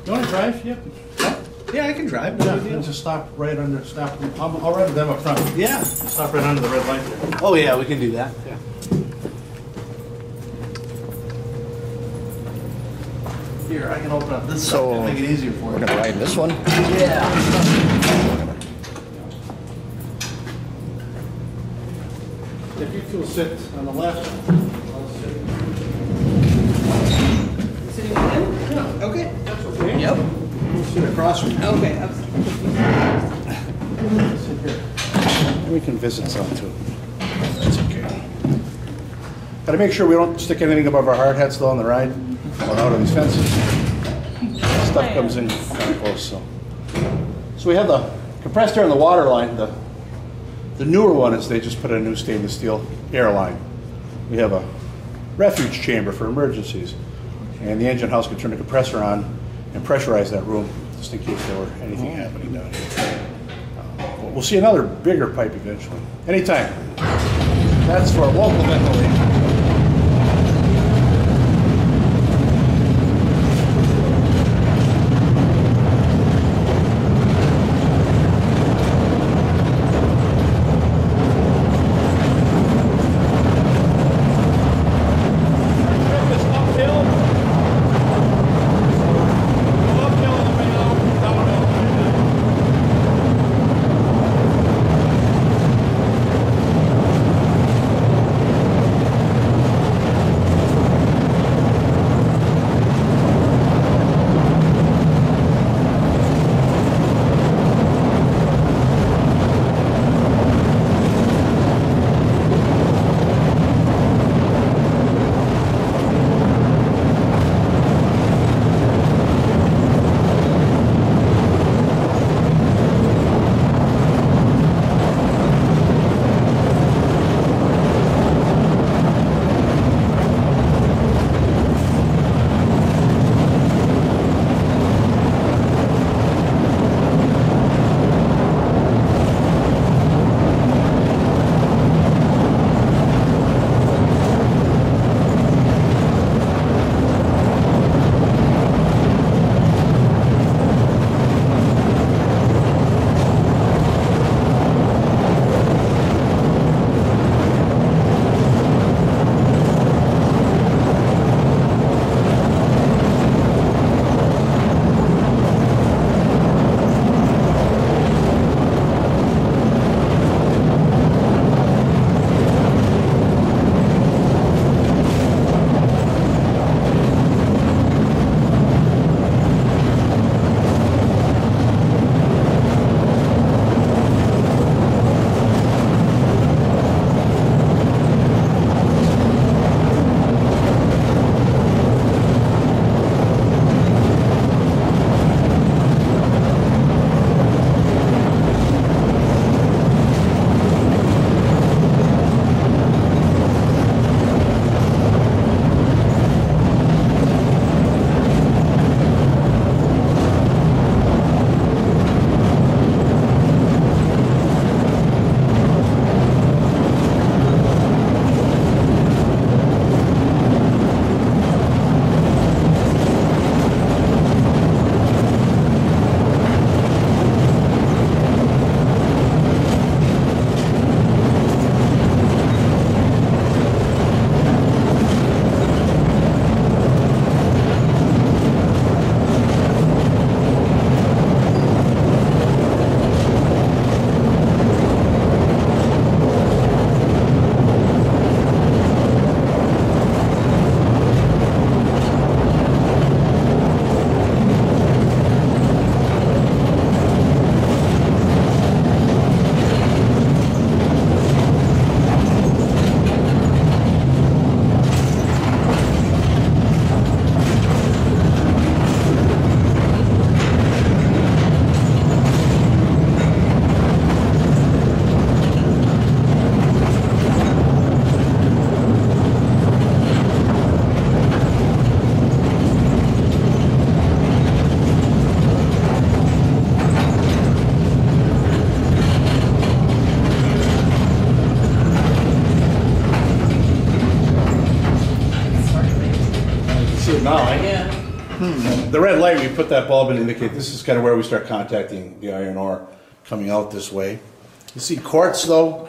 You want to drive? Yep. Yeah, I can drive. Yeah, then just stop right under, I'll ride them up front. Yeah. Stop right under the red light there. Oh, yeah, we can do that. Yeah. Here, I can open up this So, and make it easier for you. We're gonna ride this one. Yeah. If you two will sit on the left, I'll sit. Sitting again? Yeah, Okay. that's okay. Yep. We'll sit across from you. Okay. I was confused. Sit here. We can visit some too. That's okay. Gotta make sure we don't stick anything above our hard hats though on the ride or out of these fences. Stuff comes in kind of close, so. So we have the compressed air and the water line. The newer one is they just put a new stainless steel air line. We have a refuge chamber for emergencies. And the engine house could turn the compressor on and pressurize that room just in case there were anything happening down here. But we'll see another bigger pipe eventually. Anytime. That's for local ventilation. Yeah. The red light, we put that bulb in to indicate this is kind of where we start contacting the iron ore coming out this way. You see quartz though,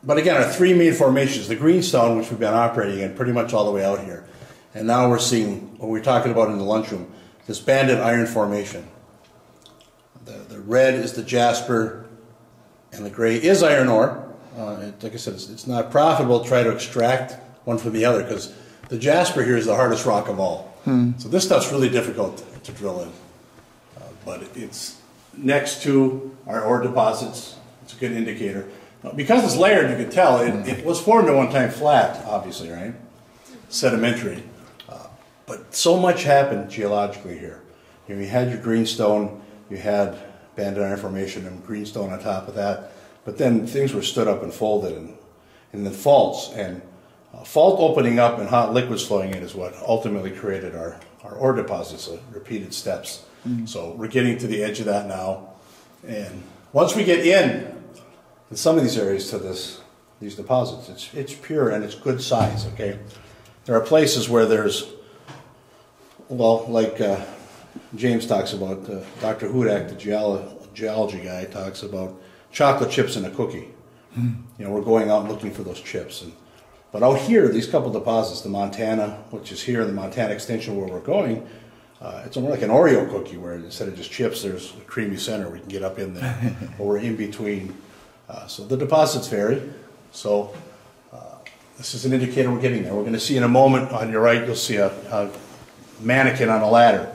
but again, our three main formations, the greenstone, which we've been operating in pretty much all the way out here. And now we're seeing what we were talking about in the lunchroom, this banded iron formation. The red is the jasper, and the gray is iron ore. Like I said, it's not profitable to try to extract one from the other because the jasper here is the hardest rock of all. So this stuff's really difficult to drill in. But it's next to our ore deposits. It's a good indicator. Now, because it's layered, you can tell it was formed at one time flat, obviously, right? Sedimentary. But so much happened geologically here. You had your greenstone, you had banded iron formation and greenstone on top of that. But then things were stood up and folded, and then faults. And fault opening up and hot liquids flowing in is what ultimately created our ore deposits, repeated steps. So we're getting to the edge of that now. And once we get in some of these areas to these deposits, it's pure and it's good size, okay? There are places where there's, well, like James talks about, Dr. Hudak, the geology guy, talks about chocolate chips in a cookie. You know, we're going out and looking for those chips. But out here, these couple deposits, the Montana, which is here, and the Montana extension where we're going, it's almost like an Oreo cookie where instead of just chips, there's a creamy center we can get up in there, or we're in between. So the deposits vary. So this is an indicator we're getting there. We're going to see in a moment on your right, you'll see a mannequin on a ladder.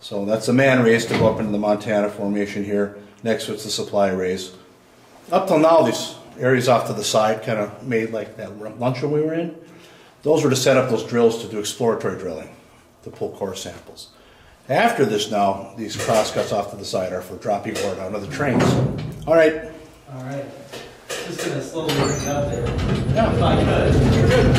So that's a man raise to go up into the Montana formation here. Next to it's the supply raise. Up till now, these areas off to the side kind of made like that lunchroom we were in. Those were to set up those drills to do exploratory drilling, to pull core samples. After this now, these crosscuts off to the side are for dropping ore down to the trains. All right. All right. Just going to slowly bring it up there. Yeah. If I could. You're good.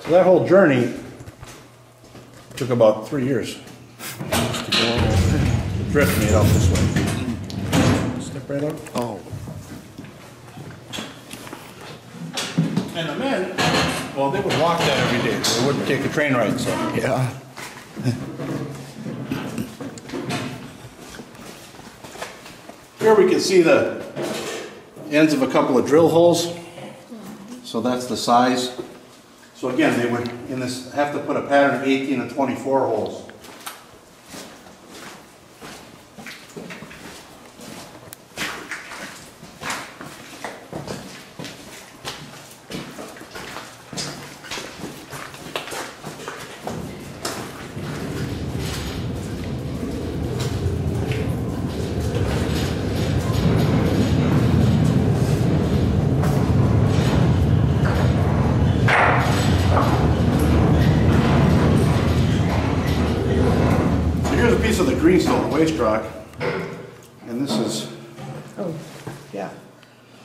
So that whole journey took about 3 years. The drift made out this way. Step right up. Oh. And the men, well, they would walk that every day. They wouldn't take a train ride, so. Yeah. Here we can see the ends of a couple of drill holes. So that's the size. So again, they would in this have to put a pattern of 18 to 24 holes. green stone, the waste rock, and this is, yeah,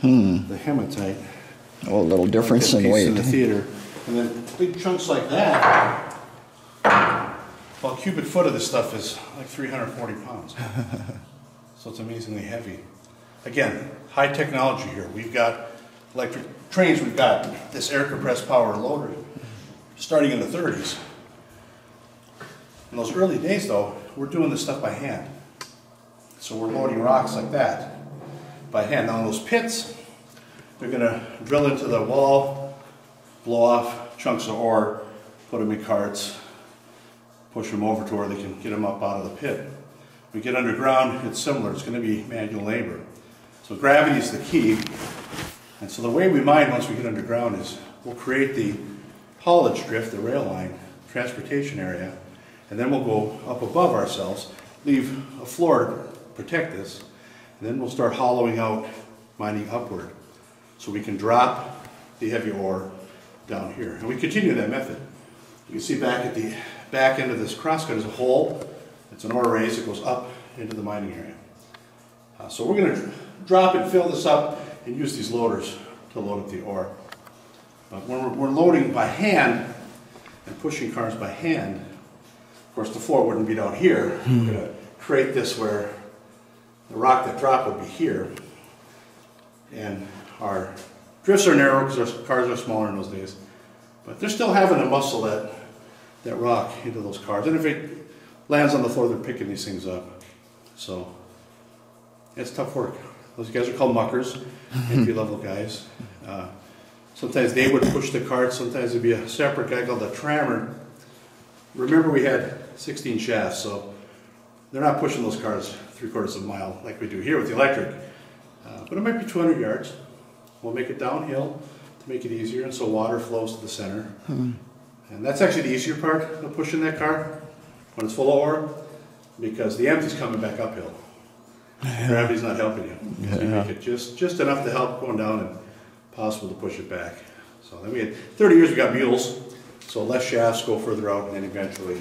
the hematite. Oh, a little difference in weight. In the theater, and then big chunks like that. Well, a cubic foot of this stuff is like 340 pounds, so it's amazingly heavy. Again, high technology here. We've got electric trains. We've got this air compressed power loader, starting in the 30s. In those early days, though, we're doing this stuff by hand. So we're loading rocks like that by hand. Now in those pits, they're going to drill into the wall, blow off chunks of ore, put them in carts, push them over to where they can get them up out of the pit. We get underground, it's similar. It's going to be manual labor. So gravity is the key. And so the way we mine once we get underground is we'll create the haulage drift, the rail line, transportation area, and then we'll go up above ourselves, leave a floor to protect this, and then we'll start hollowing out, mining upward, so we can drop the heavy ore down here. And we continue that method. You can see back at the back end of this crosscut is a hole. It's an ore raise that goes up into the mining area. So we're going to drop and fill this up and use these loaders to load up the ore. But when we're loading by hand and pushing cars by hand, of course the floor wouldn't be down here. We're going to create this where the rock that dropped would be here. And our drifts are narrow because our cars are smaller in those days. But they're still having to muscle that rock into those cars. And if it lands on the floor, they're picking these things up. So it's tough work. Those guys are called muckers, entry-level guys. Sometimes they would push the carts. Sometimes there'd be a separate guy called the trammer. Remember, we had 16 shafts, so they're not pushing those cars 3/4 of a mile like we do here with the electric. But it might be 200 yards. We'll make it downhill to make it easier, and so water flows to the center. And that's actually the easier part of pushing that car when it's full of ore, because the empty's coming back uphill. Gravity's not helping you. So you make it just enough to help going down and possible to push it back. So then we had 30 years we got mules, so less shafts go further out, and then eventually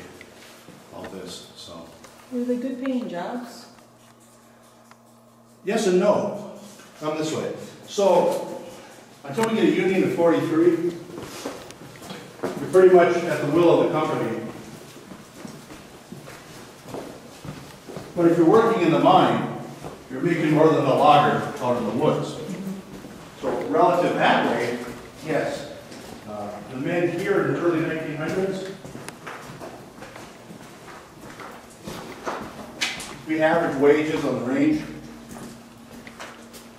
all this. So Were they good paying jobs? yes and no. Come this way. So until we get a union in 43, you're pretty much at the will of the company. But if you're working in the mine, you're making more than a logger out in the woods. So relative that way, yes. The men here in the early 1900s, we average wages on the range.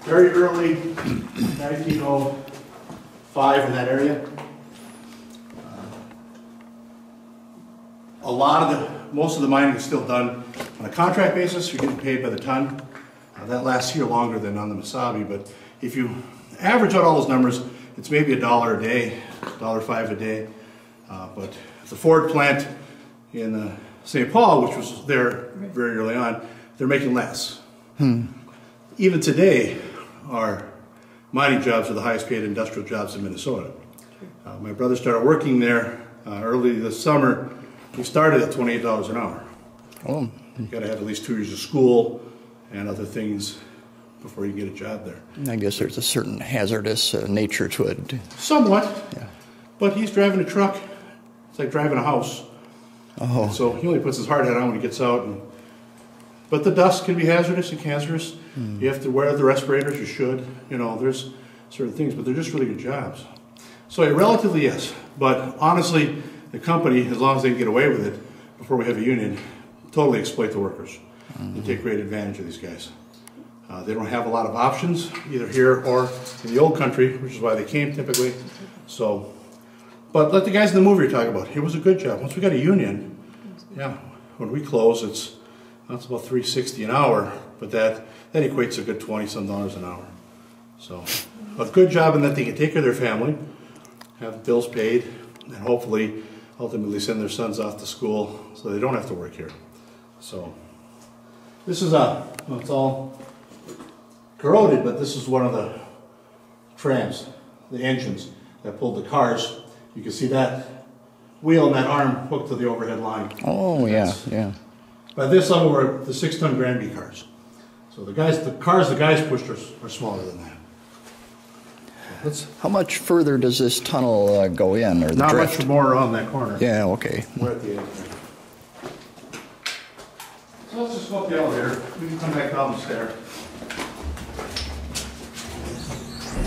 Very early, 1905 in that area. Most of the mining is still done on a contract basis. You're getting paid by the ton. That lasts here longer than on the Mesabi, but if you average out all those numbers, it's maybe $1 a day, $1.05 a day. But at the Ford plant in St. Paul, which was there very early on, they're making less. Even today, our mining jobs are the highest paid industrial jobs in Minnesota. My brother started working there early this summer. He started at $28 an hour. Oh. You've got to have at least 2 years of school and other things before you get a job there. I guess there's a certain hazardous nature to it. Somewhat. Yeah. But he's driving a truck. It's like driving a house. Oh. So he only puts his hard hat on when he gets out. But the dust can be hazardous and cancerous. You have to wear the respirators, you should. You know, there's certain things, but they're just really good jobs. So relatively, yes. But honestly, the company, as long as they can get away with it before we have a union, totally exploit the workers. They take great advantage of these guys. They don't have a lot of options, either here or in the old country, which is why they came typically. So, but like the guys in the movie you're talking about, it was a good job. Once we got a union, yeah, when we close, it's about $3.60 an hour, but that equates to a good $20-some an hour. So, a good job in that they can take care of their family, have bills paid, and hopefully, ultimately send their sons off to school so they don't have to work here. So, this is well, it's all corroded, but this is one of the trams, the engines that pulled the cars. You can see that wheel and that arm hooked to the overhead line. Oh, yeah, yeah. By this level, we're at the 6-ton Granby cars. So the cars the guys pushed are smaller than that. How much further does this tunnel go in, or the Not drift? much more around that corner. Yeah, okay. We're at the edge. So let's just go up the elevator. We can come back down the stair.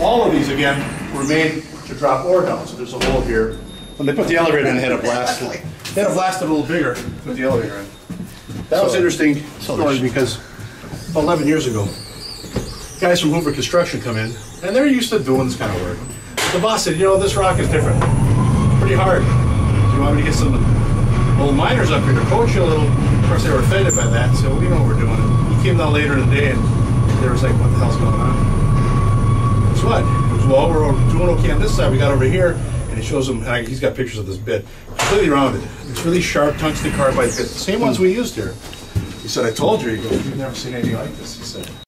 All of these, again, were made to drop ore down, so there's a hole here. When they put the elevator in, they had it blasted. They had it blasted a little bigger to put the elevator in. That was an interesting story because about 11 years ago, guys from Hoover Construction come in, and they're used to doing this kind of work. But the boss said, you know, this rock is different. It's pretty hard. Do you want me to get some old miners up here to coach you a little? Of course, they were offended by that, so we know what we're doing. He came down later in the day, and they was like, what the hell's going on? Guess what? He goes, well, we're doing okay on this side. We got over here, and he shows them, and he's got pictures of this bit. Completely rounded. It's really sharp tungsten carbide bit. The same ones we used here. He said, I told you. He goes, you've never seen anything like this, he said.